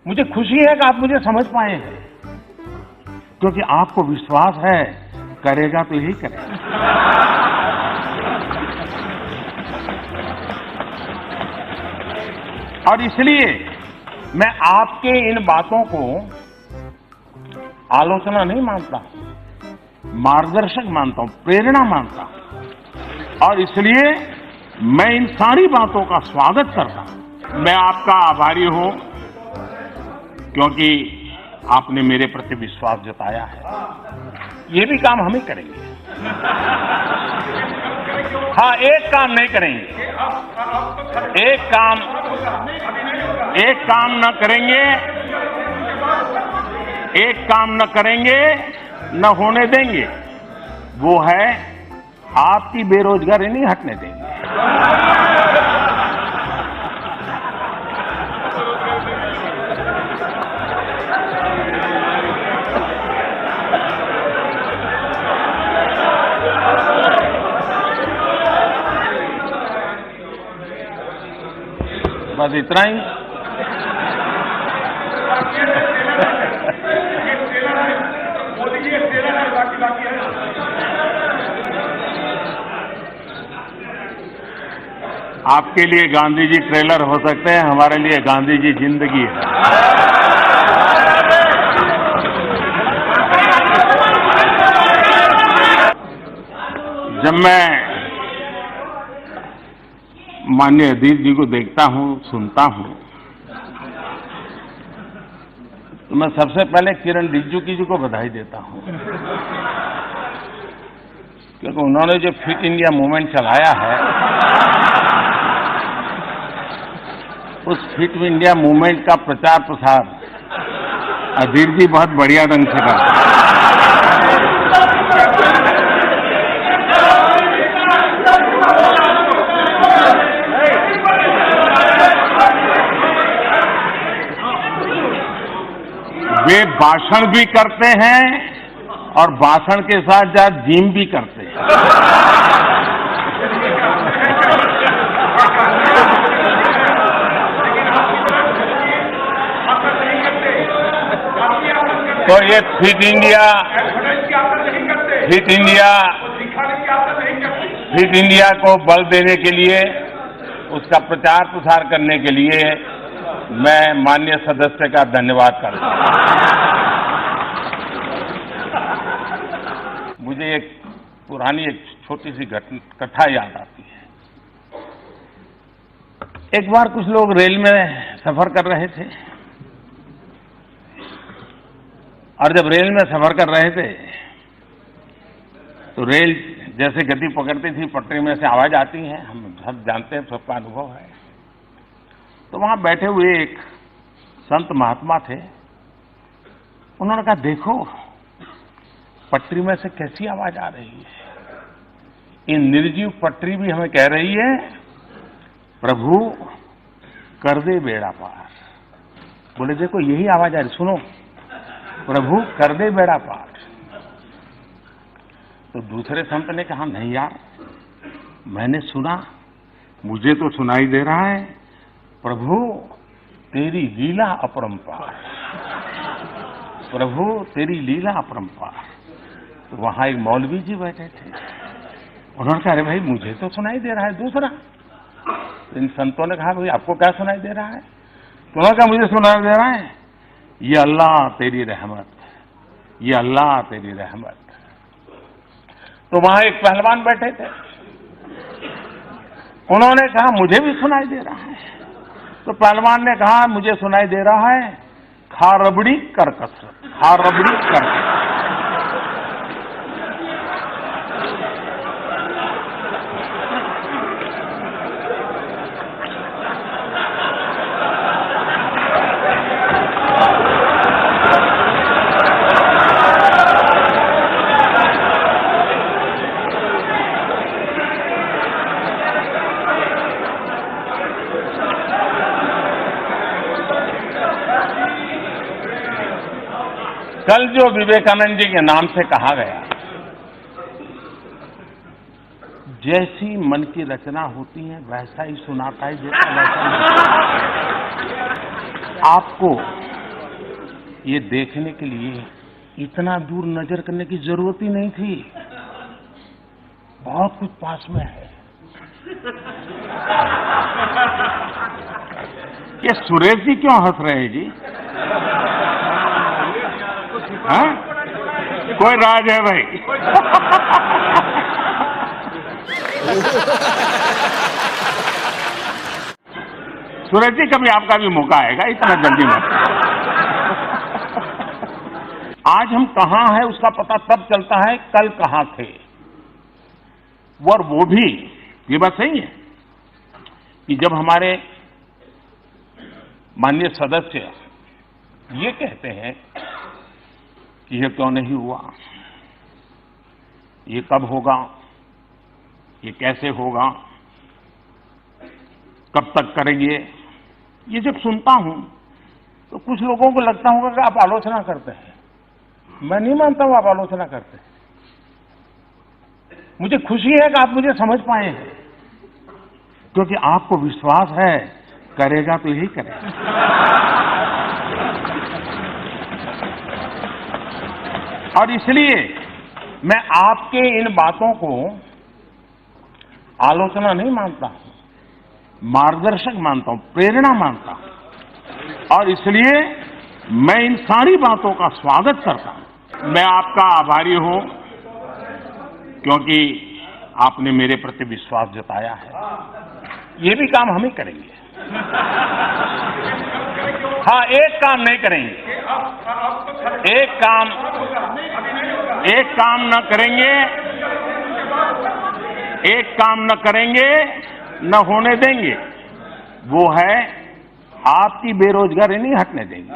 मुझे खुशी है कि आप मुझे समझ पाए हैं, क्योंकि आपको विश्वास है करेगा तो यही करेगा। और इसलिए मैं आपके इन बातों को आलोचना नहीं मानता, मार्गदर्शक मानता हूं, प्रेरणा मानता हूं। और इसलिए मैं इन सारी बातों का स्वागत करता हूं। मैं आपका आभारी हूं, क्योंकि आपने मेरे प्रति विश्वास जताया है। ये भी काम हम ही करेंगे। हाँ, एक काम नहीं करेंगे, एक काम न करेंगे, एक काम न करेंगे, न होने देंगे। वो है आपकी बेरोजगारी नहीं हटने देंगे। बस इतना ही। आपके लिए गांधी जी ट्रेलर हो सकते हैं, हमारे लिए गांधी जी जिंदगी है। जब मैं माननीय अजीत जी को देखता हूं, सुनता हूं, तो मैं सबसे पहले किरण रिजिजू जी को बधाई देता हूं, क्योंकि उन्होंने जो फिट इंडिया मूवमेंट चलाया है, उस फिट इंडिया मूवमेंट का प्रचार प्रसार अजीत जी बहुत बढ़िया ढंग से करते हैं। वे भाषण भी करते हैं और भाषण के साथ साथ जिम भी करते हैं। तो ये फिट इंडिया को बल देने के लिए, उसका प्रचार प्रसार करने के लिए मैं माननीय सदस्य का धन्यवाद करता हूं। मुझे एक पुरानी एक छोटी सी कथा याद आती है। एक बार कुछ लोग रेल में सफर कर रहे थे, और जब रेल में सफर कर रहे थे तो रेल जैसे गति पकड़ती थी, पटरी में से आवाज आती है, हम सब जानते हैं, सबका अनुभव है। तो वहां बैठे हुए एक संत महात्मा थे। उन्होंने कहा, देखो पटरी में से कैसी आवाज आ रही है। ये निर्जीव पटरी भी हमें कह रही है, प्रभु कर दे बेड़ा पार। बोले, देखो यही आवाज आ रही, सुनो, प्रभु कर दे बेड़ा पार। तो दूसरे संत ने कहा, नहीं यार, मैंने सुना, मुझे तो सुनाई दे रहा है, प्रभु तेरी लीला अपरंपार, प्रभु तेरी लीला अपरंपार। तो वहां एक मौलवी जी बैठे थे। उन्होंने कहा, अरे भाई मुझे तो सुनाई दे रहा है दूसरा। इन संतों ने कहा, भाई आपको क्या सुनाई दे रहा है? तो उन्होंने कहा, मुझे सुनाई दे रहा है, ये अल्लाह तेरी रहमत, ये अल्लाह तेरी रहमत। तो वहां एक पहलवान बैठे थे। उन्होंने कहा, मुझे भी सुनाई दे रहा है। तो पहलवान ने कहा, मुझे सुनाई दे रहा है, खा रबड़ी कर कसरत, खा रबड़ी कर कसरत। कल जो विवेकानंद जी के नाम से कहा गया, जैसी मन की रचना होती है वैसा ही सुनाता है, जैसा वैसा ही। आपको ये देखने के लिए इतना दूर नजर करने की जरूरत ही नहीं थी, बहुत कुछ पास में है। ये सुरेश जी क्यों हंस रहे हैं जी? हाँ? कोई राज है भाई? सुरेश जी कभी आपका भी मौका आएगा, इतना जल्दी मत। आज हम कहां हैं उसका पता तब चलता है कल कहां थे। और वो भी ये बात सही है कि जब हमारे माननीय सदस्य ये कहते हैं कि ये क्यों नहीं हुआ, ये कब होगा, ये कैसे होगा, कब तक करेंगे, ये जब सुनता हूं तो कुछ लोगों को लगता होगा कि आप आलोचना करते हैं। मैं नहीं मानता हूं आप आलोचना करते हैं। मुझे खुशी है कि आप मुझे समझ पाए हैं, क्योंकि आपको विश्वास है करेगा तो यही करेगा। और इसलिए मैं आपके इन बातों को आलोचना नहीं मानता हूं, मार्गदर्शक मानता हूं, प्रेरणा मानता हूं। और इसलिए मैं इन सारी बातों का स्वागत करता हूं। मैं आपका आभारी हूं क्योंकि आपने मेरे प्रति विश्वास जताया है। ये भी काम हम ही करेंगे। हाँ, एक काम नहीं करेंगे, एक काम न करेंगे, एक काम न करेंगे, न होने देंगे, वो है आपकी बेरोजगारी नहीं हटने देंगे।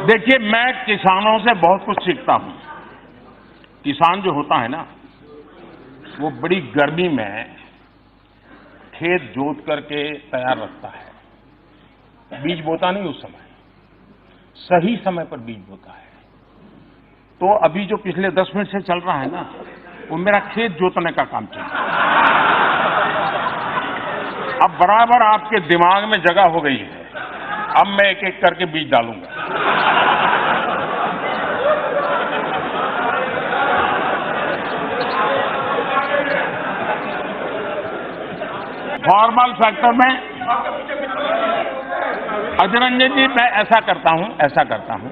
देखिए, मैं किसानों से बहुत कुछ सीखता हूं। किसान जो होता है ना, वो बड़ी गर्मी में खेत जोत करके तैयार रखता है। बीज बोता नहीं उस समय, सही समय पर बीज बोता है। तो अभी जो पिछले 10 मिनट से चल रहा है ना, वो मेरा खेत जोतने का काम चल रहा है। अब बराबर आपके दिमाग में जगह हो गई है। अब मैं एक एक करके बीज डालूंगा। फॉर्मल सेक्टर में अजरंजन जी, मैं ऐसा करता हूं,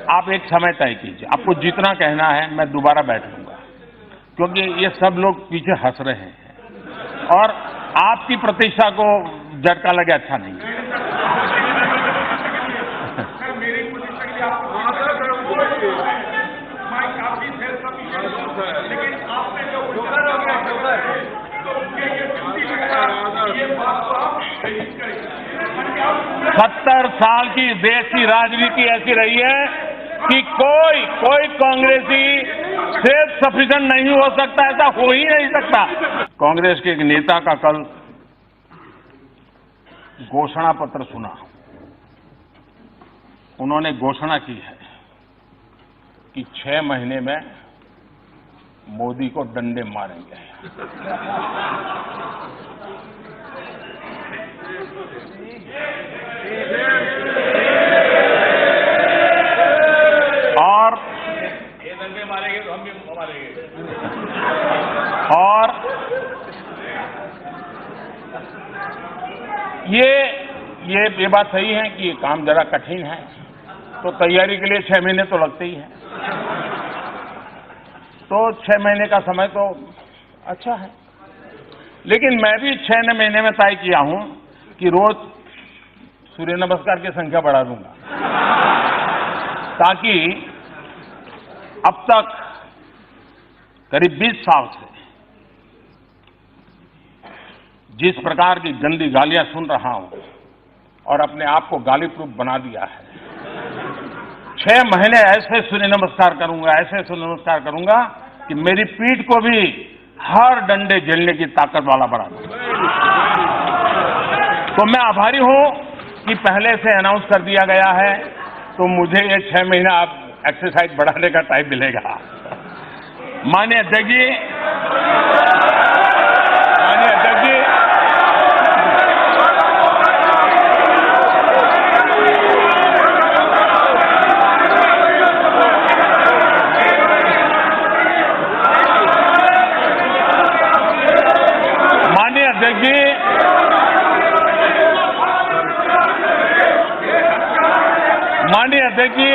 आप एक समय तय कीजिए। आपको जितना कहना है मैं दोबारा बैठ लूंगा, क्योंकि ये सब लोग पीछे हंस रहे हैं और आपकी प्रतिष्ठा को झटका लगे अच्छा नहीं है। लेकिन आपने जो 70 साल की देश की राजनीति ऐसी रही है कि कोई कांग्रेसी सेल्फ सफिशिएंट नहीं हो सकता, ऐसा हो ही नहीं सकता। कांग्रेस के एक नेता का कल घोषणा पत्र सुना। उन्होंने घोषणा की है कि 6 महीने में मोदी को डंडे मारेंगे। और ये डंडे मारेंगे तो हम भी मारेंगे। और ये बात सही है कि ये काम जरा कठिन है, तो तैयारी के लिए 6 महीने तो लगते ही हैं। तो 6 महीने का समय तो अच्छा है, लेकिन मैं भी 6 महीने में तय किया हूं कि रोज सूर्य नमस्कार की संख्या बढ़ा दूंगा, ताकि अब तक करीब 20 साल से जिस प्रकार की गंदी गालियां सुन रहा हूं और अपने आप को गाली प्रूफ बना दिया है, 6 महीने ऐसे सूर्य नमस्कार करूंगा, ऐसे सूर्य नमस्कार करूंगा कि मेरी पीठ को भी हर डंडे झेलने की ताकत वाला बना दूंगा। तो मैं आभारी हूं कि पहले से अनाउंस कर दिया गया है, तो मुझे ये 6 महीना आप एक्सरसाइज बढ़ाने का टाइम मिलेगा। माननीय अध्यक्ष जी, माननीय अध्यक्ष जी, माननीय अध्यक्ष जी, माननीय अध्यक्ष जी,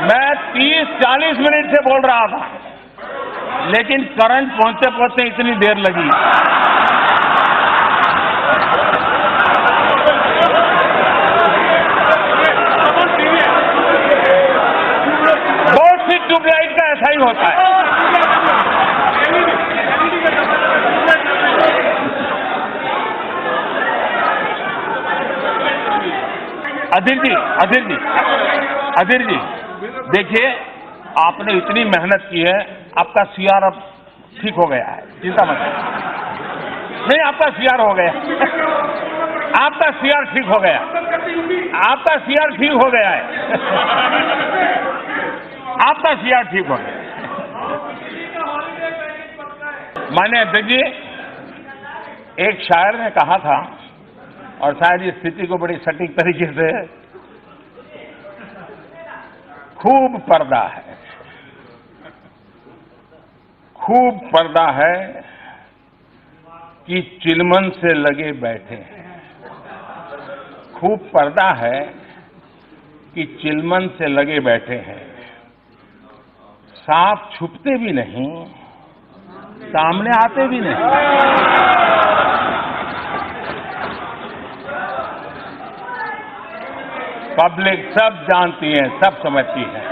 मैं 30-40 मिनट से बोल रहा था, लेकिन करंट पहुंचते पहुंचते इतनी देर लगी। बहुत सी ट्यूबलाइट का ऐसा ही होता है। अधीर जी, देखिए, आपने इतनी मेहनत की है, आपका सीआर अब ठीक हो गया है, चिंता मत करिए। नहीं, आपका सीआर हो गया, आपका सीआर ठीक हो गया, आपका सीआर ठीक हो गया है, आपका सीआर ठीक हो गया। माननीय अध्यक्ष जी, एक शायर ने कहा था, और शायद इस स्थिति को बड़ी सटीक तरीके से, खूब पर्दा है, खूब पर्दा है कि चिलमन से लगे बैठे हैं। खूब पर्दा है कि चिलमन से लगे बैठे हैं। सांप छुपते भी नहीं, सामने आते भी नहीं। पब्लिक सब जानती है, सब समझती है।